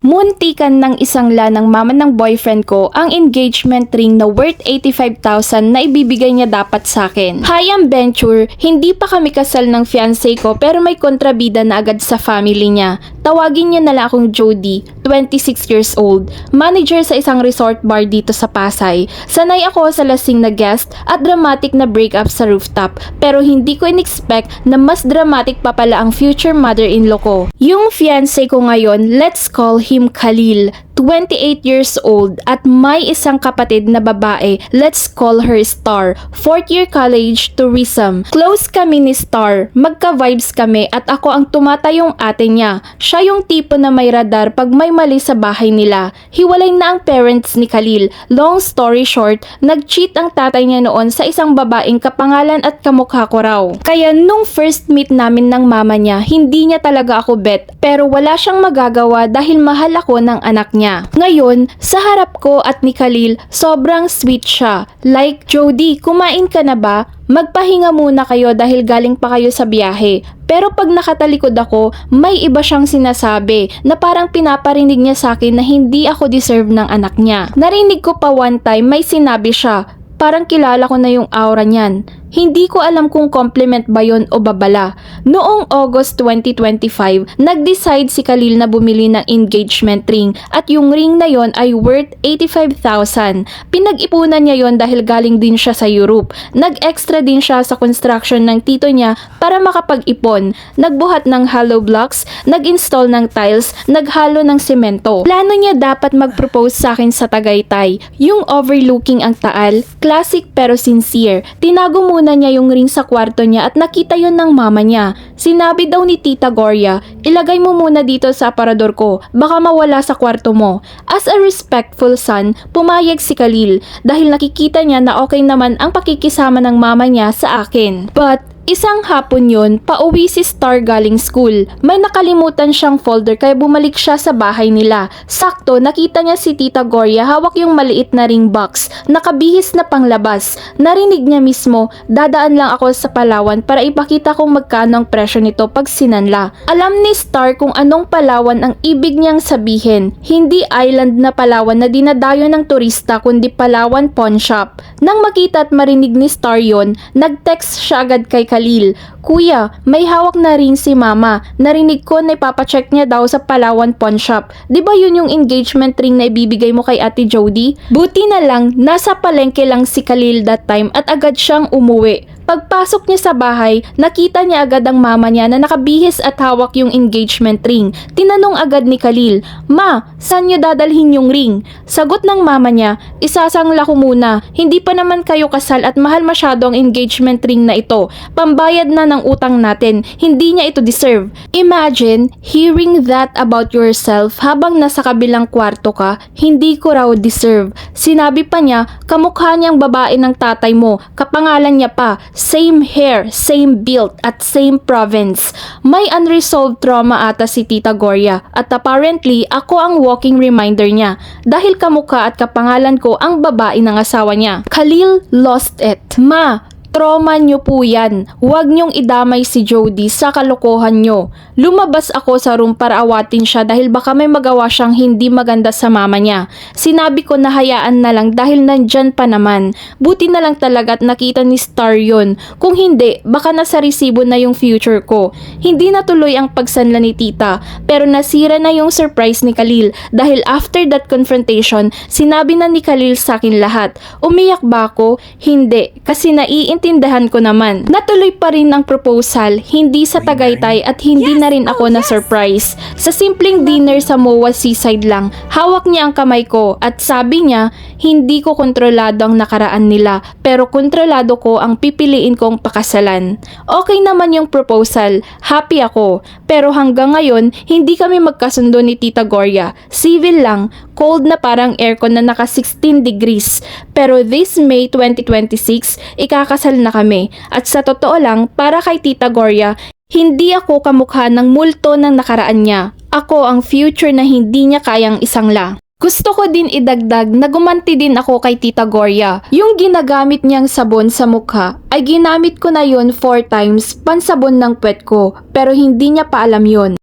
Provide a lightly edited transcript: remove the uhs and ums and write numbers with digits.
Muntikan ng isangla ng mama ng boyfriend ko ang engagement ring na worth 85,000 na ibibigay niya dapat sa akin. Hi, I'm Venture. Hindi pa kami kasal ng fiancé ko pero may kontrabida na agad sa family niya. Tawagin niya na lang akong Jody, 26 years old, manager sa isang resort bar dito sa Pasay. Sanay ako sa lasing na guest at dramatic na breakup sa rooftop pero hindi ko in-expect na mas dramatic pa pala ang future mother-in-law ko. Yung fiancé ko ngayon, let's call him Khalil, 28 years old at may isang kapatid na babae, let's call her Star, 4th year college tourism. Close kami ni Star, magka-vibes kami at ako ang tumatayong ate niya. Siya yung tipo na may radar pag may mali sa bahay nila. Hiwalay na ang parents ni Khalil. Long story short, nag-cheat ang tatay niya noon sa isang babaeng kapangalan at kamukha ko raw. Kaya nung first meet namin ng mama niya, hindi niya talaga ako bet pero wala siyang magagawa dahil mahal ako ng anak niya. Ngayon, sa harap ko at ni Khalil, sobrang sweet siya. Like, Jody, kumain ka na ba? Magpahinga muna kayo dahil galing pa kayo sa biyahe. Pero pag nakatalikod ako, may iba siyang sinasabi na parang pinaparinig niya sa akin na hindi ako deserve ng anak niya. Narinig ko pa one time may sinabi siya, parang kilala ko na yung aura niyan. Hindi ko alam kung compliment ba yon o babala. Noong August 2025, nag-decide si Khalil na bumili ng engagement ring at yung ring na yon ay worth 85,000. Pinag-ipunan niya yon dahil galing din siya sa Europe. Nag-extra din siya sa construction ng tito niya para makapag-ipon. Nagbuhat ng hollow blocks, nag-install ng tiles, naghalo ng semento. Plano niya dapat mag-propose sa akin sa Tagaytay. Yung overlooking ang Taal, classic pero sincere. Tinago muna niya yung ring sa kwarto niya at nakita yon ng mama niya. Sinabi daw ni Tita Gloria, ilagay mo muna dito sa aparador ko, baka mawala sa kwarto mo. As a respectful son, pumayag si Khalil dahil nakikita niya na okay naman ang pakikisama ng mama niya sa akin. But isang hapon yun, pauwi si Star galing school. May nakalimutan siyang folder kaya bumalik siya sa bahay nila. Sakto, nakita niya si Tita Gloria hawak yung maliit na ring box, nakabihis na panglabas. Narinig niya mismo, dadaan lang ako sa Palawan para ipakita kung magkano ang presyo nito pag sinanla. Alam ni Star kung anong Palawan ang ibig niyang sabihin. Hindi island na Palawan na dinadayo ng turista kundi Palawan pawn shop. Nang makita at marinig ni Star yon, nag-text siya agad kay Khalil, Kuya, may hawak na ring si mama. Narinig ko na ipapacheck niya daw sa Palawan pawn shop. Di ba yun yung engagement ring na ibibigay mo kay Ate Jody? Buti na lang, nasa palengke lang si Khalil that time at agad siyang umuwi. Pagpasok niya sa bahay, nakita niya agad ang mama niya na nakabihis at hawak yung engagement ring. Tinanong agad ni Khalil, Ma, saan niyo dadalhin yung ring? Sagot ng mama niya, isasangla ko muna. Hindi pa naman kayo kasal at mahal masyado ang engagement ring na ito. Pambayad na ng utang natin. Hindi niya ito deserve. Imagine, hearing that about yourself habang nasa kabilang kwarto ka, hindi ko raw deserve. Sinabi pa niya, kamukha niyang babae ng tatay mo. Kapangalan niya pa. Same hair, same build, at same province. May unresolved trauma ata si Tita Gloria at apparently ako ang walking reminder niya dahil kamukha at kapangalan ko ang babae ng asawa niya. Khalil lost it. Ma, trauma nyo po yan. Huwag nyong idamay si Jody sa kalokohan nyo. Lumabas ako sa room para awatin siya dahil baka may magawa siyang hindi maganda sa mama niya. Sinabi ko na hayaan na lang dahil nandyan pa naman. Buti na lang talaga at nakita ni Star yun. Kung hindi, baka nasa resibo na yung future ko. Hindi natuloy ang pagsanla ni tita pero nasira na yung surprise ni Khalil dahil after that confrontation, sinabi na ni Khalil sa akin lahat. Umiyak ba ako? Hindi, kasi naiintindihan ko naman. Natuloy pa rin ang proposal, hindi sa Tagaytay at hindi na rin ako na surprise. Sa simpleng dinner sa MOA Seaside lang, hawak niya ang kamay ko at sabi niya, hindi ko kontrolado ang nakaraan nila pero kontrolado ko ang pipiliin kong pakasalan. Okay naman yung proposal, happy ako. Pero hanggang ngayon, hindi kami magkasundo ni Tita Gloria. Civil lang, cold na parang aircon na naka 16 degrees. Pero this May 2026, ikakasal na kami. At sa totoo lang, para kay Tita Gloria, hindi ako kamukha ng multo ng nakaraan niya. Ako ang future na hindi niya kayang isangla. Gusto ko din idagdag na gumanti din ako kay Tita Gloria. Yung ginagamit niyang sabon sa mukha ay ginamit ko na yon 4 times pansabon ng puwet ko pero hindi niya pa alam yon.